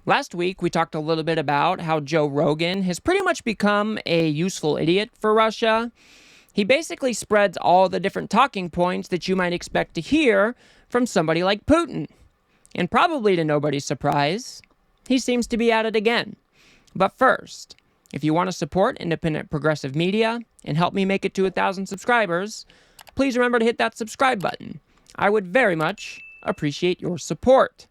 Last week, we talked a little bit about how Joe Rogan has pretty much become a useful idiot for Russia. He basically spreads all the different talking points that you might expect to hear from somebody like Putin. And probably to nobody's surprise, he seems to be at it again. But first, if you want to support independent progressive media and help me make it to 1,000 subscribers, please remember to hit that subscribe button. I would very much appreciate your support.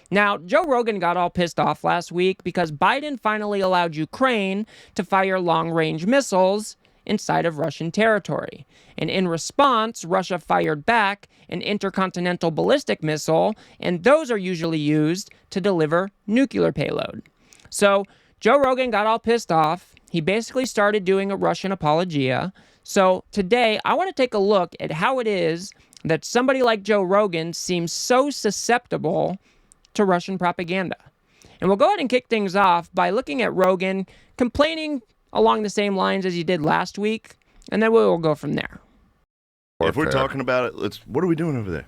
Now, Joe Rogan got all pissed off last week because Biden finally allowed Ukraine to fire long-range missiles inside of Russian territory. And in response, Russia fired back an intercontinental ballistic missile, and those are usually used to deliver nuclear payload. So Joe Rogan got all pissed off. He basically started doing a Russian apologia. So today, I want to take a look at how it is that somebody like Joe Rogan seems so susceptible to Russian propaganda. And we'll go ahead and kick things off by looking at Rogan complaining along the same lines as he did last week, and then we'll go from there. If we're talking about it, what are we doing over there?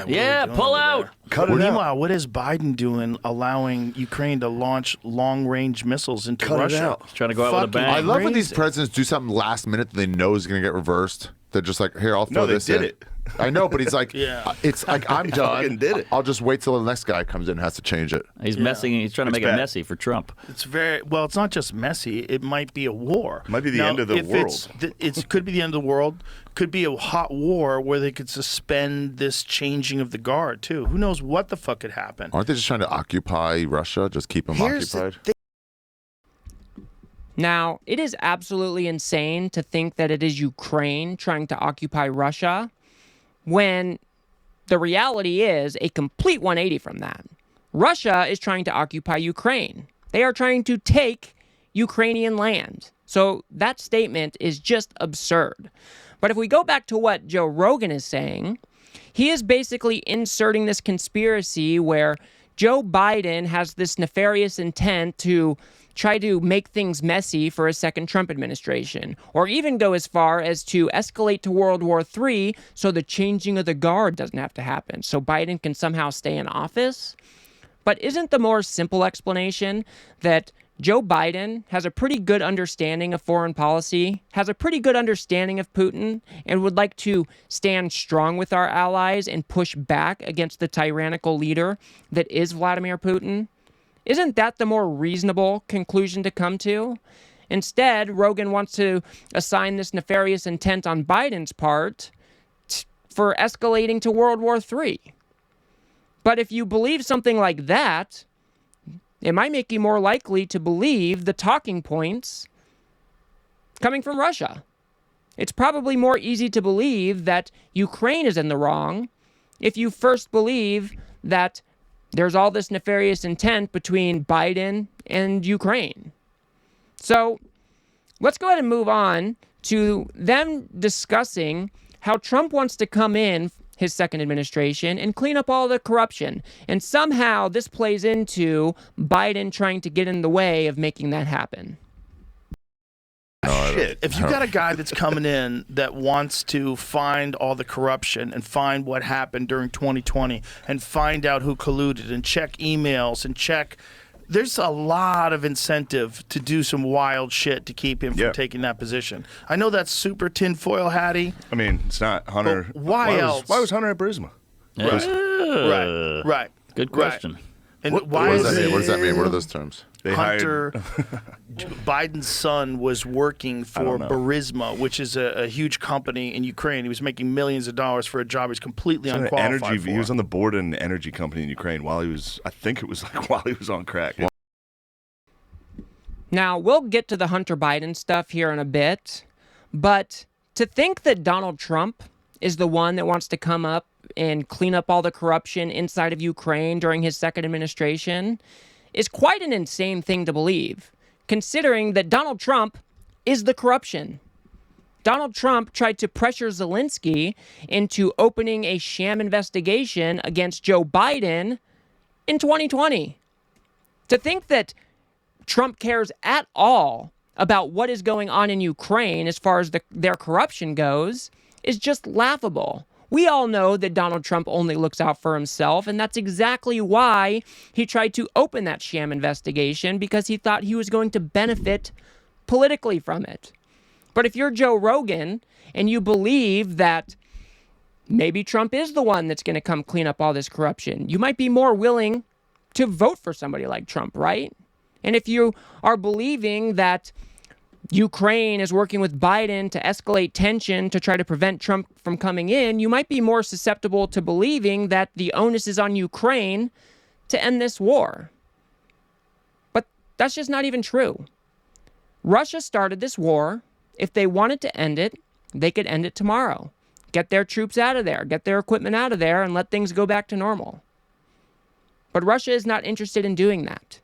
Yeah, pull out. Cut it out. Meanwhile, what is Biden doing allowing Ukraine to launch long-range missiles into Cut it Russia? out. He's trying to go out with a bang. I love when these Crazy. presidents do something last minute that they know is going to get reversed. They're just like, here, I'll throw No, they this did in. it. I know, but he's like, Yeah. it's like, I'm fucking did it. I'll just wait till the next guy comes in and has to change it. He's messing. He's trying to make bad. it messy for Trump. It's very well. It's not just messy. It might be a war. Might be the Now, end of the if world. It could be the end of the world. Could be a hot war where they could suspend this changing of the guard too. Who knows what the fuck could happen? Aren't they just trying to occupy Russia? Just keep them Here's the occupied? thing. Now, it is absolutely insane to think that it is Ukraine trying to occupy Russia, when the reality is a complete 180 from that. Russia is trying to occupy Ukraine. They are trying to take Ukrainian land. So that statement is just absurd. But if we go back to what Joe Rogan is saying, he is basically inserting this conspiracy where Joe Biden has this nefarious intent to try to make things messy for a second Trump administration, or even go as far as to escalate to World War III so the changing of the guard doesn't have to happen, so Biden can somehow stay in office. But isn't the more simple explanation that Joe Biden has a pretty good understanding of foreign policy, has a pretty good understanding of Putin, and would like to stand strong with our allies and push back against the tyrannical leader that is Vladimir Putin? Isn't that the more reasonable conclusion to come to? Instead, Rogan wants to assign this nefarious intent on Biden's part for escalating to World War III. But if you believe something like that, it might make you more likely to believe the talking points coming from Russia. It's probably more easy to believe that Ukraine is in the wrong if you first believe that there's all this nefarious intent between Biden and Ukraine. So let's go ahead and move on to them discussing how Trump wants to come in his second administration and clean up all the corruption. And somehow this plays into Biden trying to get in the way of making that happen. Shit. If you got a guy that's coming in that wants to find all the corruption and find what happened during 2020 and find out who colluded and check emails and check, there's a lot of incentive to do some wild shit to keep him from taking that position. I know that's super tinfoil hatty. I mean, it's not Hunter. But why else? Why was Hunter at Burisma? Right. Good question. Right. And What why What is does that mean? What does that mean? it What are those terms? They Hunter hired. Biden's son was working for don't know. Burisma, which is a huge company in Ukraine. He was making millions of dollars for a job he's completely An unqualified energy. for. He was on the board of an energy company in Ukraine while he was. I think it was like while he was on crack. Now, we'll get to the Hunter Biden stuff here in a bit, but to think that Donald Trump is the one that wants to come up and clean up all the corruption inside of Ukraine during his second administration is quite an insane thing to believe, considering that Donald Trump is the corruption. Donald Trump tried to pressure Zelenskyy into opening a sham investigation against Joe Biden in 2020. To think that Trump cares at all about what is going on in Ukraine as far as their corruption goes is just laughable. We all know that Donald Trump only looks out for himself, and that's exactly why he tried to open that sham investigation, because he thought he was going to benefit politically from it. But if you're Joe Rogan and you believe that maybe Trump is the one that's going to come clean up all this corruption, you might be more willing to vote for somebody like Trump, right? And if you are believing that Ukraine is working with Biden to escalate tension to try to prevent Trump from coming in, you might be more susceptible to believing that the onus is on Ukraine to end this war. But that's just not even true. Russia started this war. If they wanted to end it, they could end it tomorrow. Get their troops out of there, get their equipment out of there, and let things go back to normal. But Russia is not interested in doing that.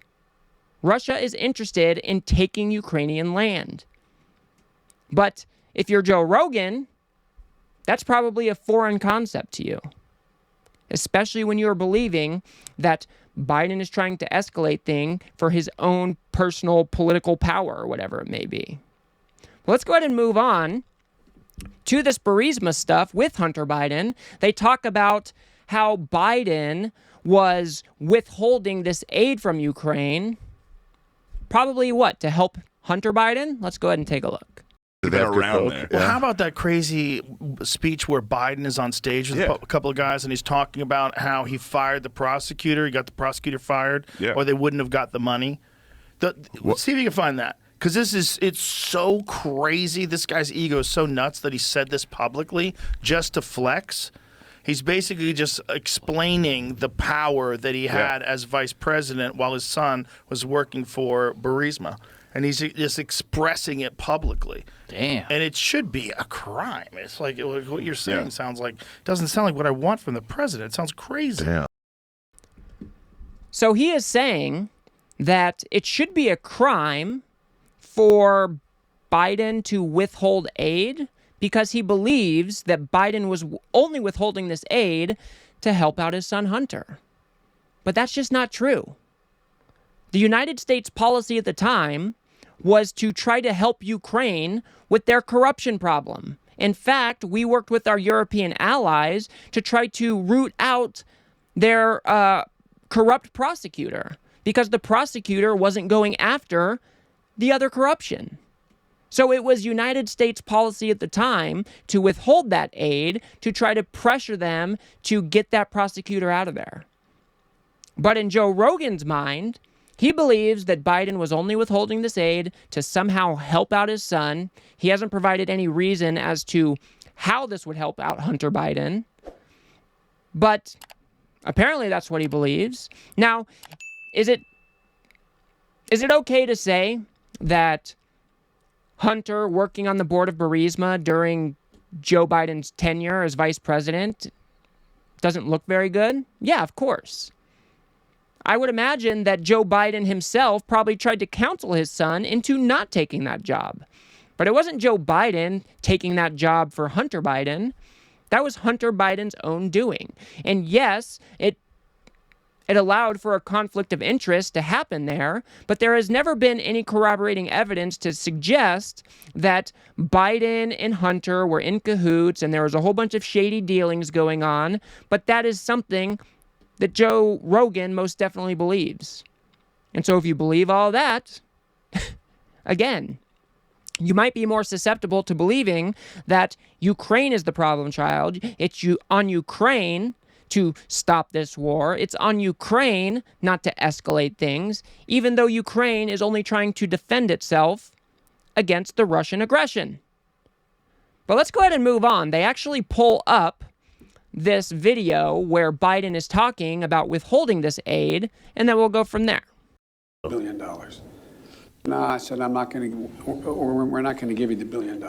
Russia is interested in taking Ukrainian land. But if you're Joe Rogan, that's probably a foreign concept to you, especially when you're believing that Biden is trying to escalate things for his own personal political power or whatever it may be. Well, let's go ahead and move on to this Burisma stuff with Hunter Biden. They talk about how Biden was withholding this aid from Ukraine. Probably what? To help Hunter Biden? Let's go ahead and take a look. They've been around there. Well, how about that crazy speech where Biden is on stage with a couple of guys and he's talking about how he fired the prosecutor, he got the prosecutor fired, or they wouldn't have got the money? See if you can find that. Because it's so crazy. This guy's ego is so nuts that he said this publicly just to flex. He's basically just explaining the power that he had as vice president while his son was working for Burisma. And he's just expressing it publicly. Damn. And it should be a crime. It's like what you're saying doesn't sound like what I want from the president. It sounds crazy. Damn. So he is saying that it should be a crime for Biden to withhold aid because he believes that Biden was only withholding this aid to help out his son Hunter. But that's just not true. The United States policy at the time was to try to help Ukraine with their corruption problem. In fact, we worked with our European allies to try to root out their corrupt prosecutor because the prosecutor wasn't going after the other corruption. So it was United States policy at the time to withhold that aid to try to pressure them to get that prosecutor out of there. But in Joe Rogan's mind, he believes that Biden was only withholding this aid to somehow help out his son. He hasn't provided any reason as to how this would help out Hunter Biden. But apparently that's what he believes. Now, is it okay to say that Hunter working on the board of Burisma during Joe Biden's tenure as vice president doesn't look very good? Yeah, of course. I would imagine that Joe Biden himself probably tried to counsel his son into not taking that job. But it wasn't Joe Biden taking that job for Hunter Biden. That was Hunter Biden's own doing. And yes, it allowed for a conflict of interest to happen there, but there has never been any corroborating evidence to suggest that Biden and Hunter were in cahoots and there was a whole bunch of shady dealings going on, but that is something that Joe Rogan most definitely believes. And so if you believe all that, again, you might be more susceptible to believing that Ukraine is the problem child. It's on Ukraine to stop this war. It's on Ukraine not to escalate things, even though Ukraine is only trying to defend itself against the Russian aggression. But let's go ahead and move on. They actually pull up this video where Biden is talking about withholding this aid, and then we'll go from there. $1 billion. No, I said, I'm not going to, or we're not going to give you the $1 billion.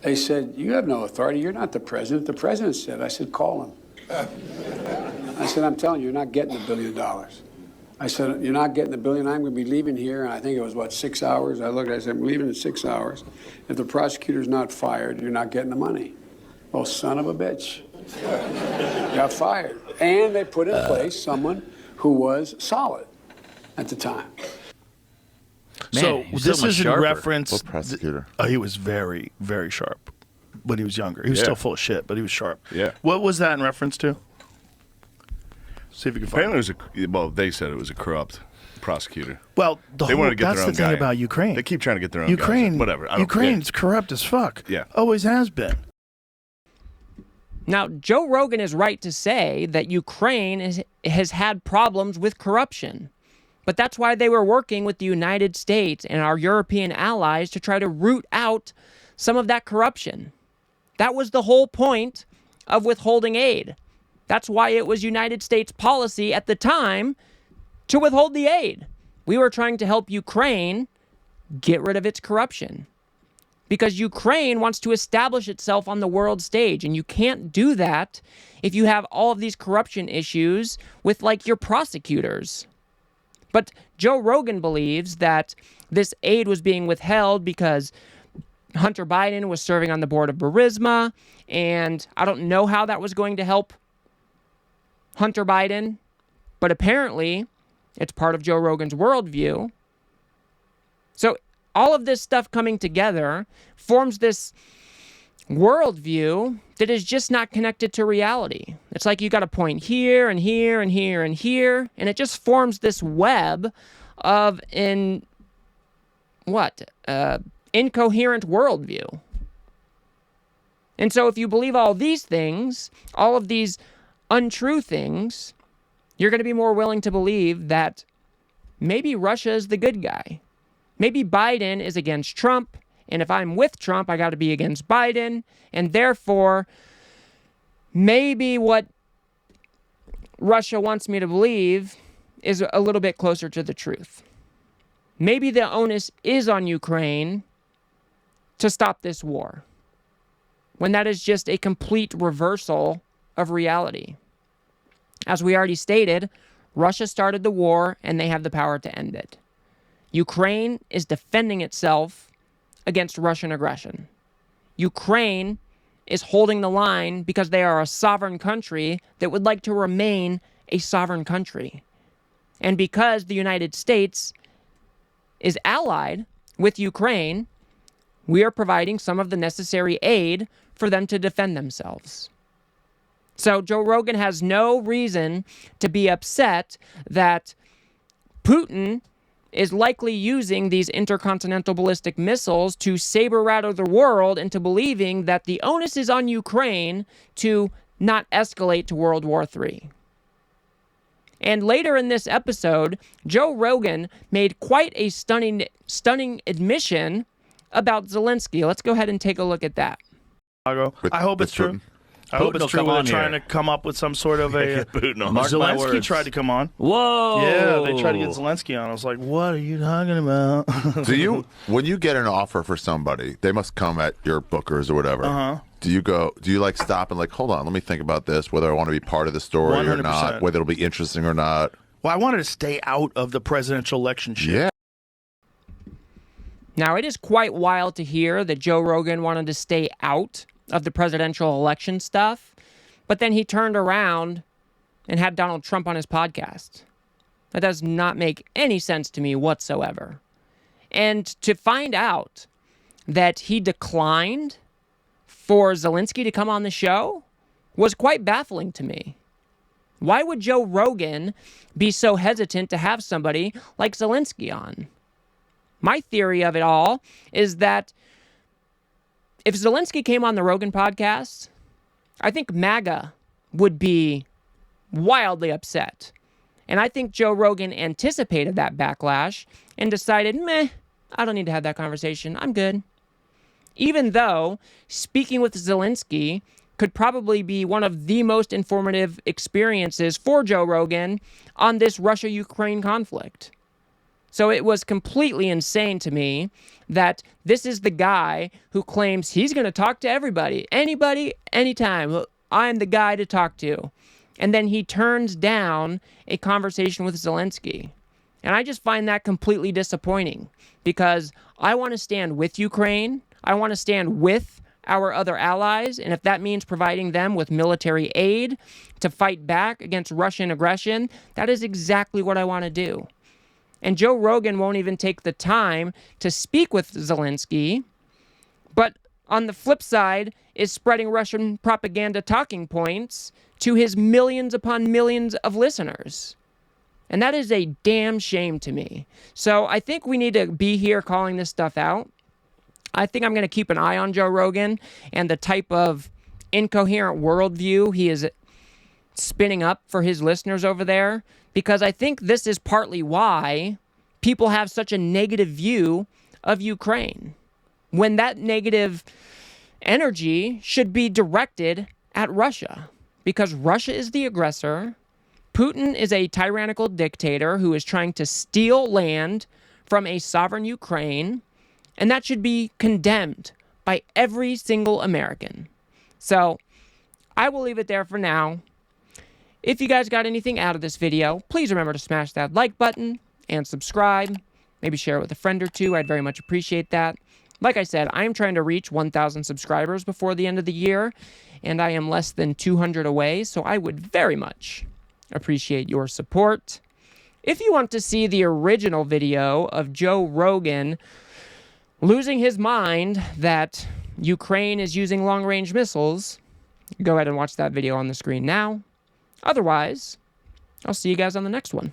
They said, you have no authority. You're not the president. The president said, I said, call him. I said, I'm telling you, you're not getting the $1 billion. I said, you're not getting the $1 billion. I'm going to be leaving here. And I think it was, 6 hours? I looked, I said, I'm leaving in 6 hours. If the prosecutor's not fired, you're not getting the money. Well, son of a bitch. Got fired. And they put in place someone who was solid at the time. Man, So he's this so much is in sharper. reference. What prosecutor? He was very, very sharp. when he was younger. He was Yeah. still full of shit, but he was sharp. Yeah. What was that in reference to? See if you can find Apparently, it. they said it was a corrupt prosecutor. Well, They wanted to get that's their the own thing guy about in. Ukraine. They keep trying to get their own Ukraine, guys. Whatever. I don't Ukraine's corrupt as fuck. Yeah. Always has been. Now, Joe Rogan is right to say that Ukraine has had problems with corruption. But that's why they were working with the United States and our European allies to try to root out some of that corruption. That was the whole point of withholding aid. That's why it was United States policy at the time to withhold the aid. We were trying to help Ukraine get rid of its corruption. Because Ukraine wants to establish itself on the world stage, and you can't do that if you have all of these corruption issues with, like, your prosecutors. But Joe Rogan believes that this aid was being withheld because Hunter Biden was serving on the board of Burisma, and I don't know how that was going to help Hunter Biden, but apparently it's part of Joe Rogan's worldview. So all of this stuff coming together forms this worldview that is just not connected to reality. It's like you got a point here and here and here and here, and it just forms this web of incoherent worldview. And so if you believe all these things, all of these untrue things, you're going to be more willing to believe that maybe Russia is the good guy. Maybe Biden is against Trump, and if I'm with Trump, I got to be against Biden, and therefore, maybe what Russia wants me to believe is a little bit closer to the truth. Maybe the onus is on Ukraine to stop this war, when that is just a complete reversal of reality. As we already stated, Russia started the war, and they have the power to end it. Ukraine is defending itself against Russian aggression. Ukraine is holding the line because they are a sovereign country that would like to remain a sovereign country. And because the United States is allied with Ukraine, we are providing some of the necessary aid for them to defend themselves. So Joe Rogan has no reason to be upset that Putin is likely using these intercontinental ballistic missiles to saber-rattle the world into believing that the onus is on Ukraine to not escalate to World War III. And later in this episode, Joe Rogan made quite a stunning admission about Zelenskyy. Let's go ahead and take a look at that. I hope it's true. I hope Putin it's will true. come They're on trying here. to come up with some sort of a. Putin on. Mark my Zelensky words. tried to come on. Whoa! Yeah, they tried to get Zelensky on. I was like, "What are you talking about?" Do you, when you get an offer for somebody, they must come at your bookers or whatever. Do you like stop and like, hold on, let me think about this, whether I want to be part of the story or 100%. not, whether it'll be interesting or not? Well, I wanted to stay out of the presidential election shit. Yeah. Now, it is quite wild to hear that Joe Rogan wanted to stay out of the presidential election stuff, but then he turned around and had Donald Trump on his podcast. That does not make any sense to me whatsoever. And to find out that he declined for Zelenskyy to come on the show was quite baffling to me. Why would Joe Rogan be so hesitant to have somebody like Zelenskyy on? My theory of it all is that if Zelenskyy came on the Rogan podcast, I think MAGA would be wildly upset. And I think Joe Rogan anticipated that backlash and decided, I don't need to have that conversation. I'm good. Even though speaking with Zelenskyy could probably be one of the most informative experiences for Joe Rogan on this Russia-Ukraine conflict. So it was completely insane to me that this is the guy who claims he's going to talk to everybody, anybody, anytime. I'm the guy to talk to. And then he turns down a conversation with Zelenskyy. And I just find that completely disappointing because I want to stand with Ukraine. I want to stand with our other allies. And if that means providing them with military aid to fight back against Russian aggression, that is exactly what I want to do. And Joe Rogan won't even take the time to speak with Zelenskyy. But on the flip side, is spreading Russian propaganda talking points to his millions upon millions of listeners. And that is a damn shame to me. So I think we need to be here calling this stuff out. I think I'm going to keep an eye on Joe Rogan and the type of incoherent worldview he is spinning up for his listeners over there, because I think this is partly why people have such a negative view of Ukraine, when that negative energy should be directed at Russia, because Russia is the aggressor. Putin is a tyrannical dictator who is trying to steal land from a sovereign Ukraine, and that should be condemned by every single American. So I will leave it there for now. If you guys got anything out of this video, please remember to smash that like button and subscribe. Maybe share it with a friend or two. I'd very much appreciate that. Like I said, I am trying to reach 1,000 subscribers before the end of the year, and I am less than 200 away, so I would very much appreciate your support. If you want to see the original video of Joe Rogan losing his mind that Ukraine is using long-range missiles, go ahead and watch that video on the screen now. Otherwise, I'll see you guys on the next one.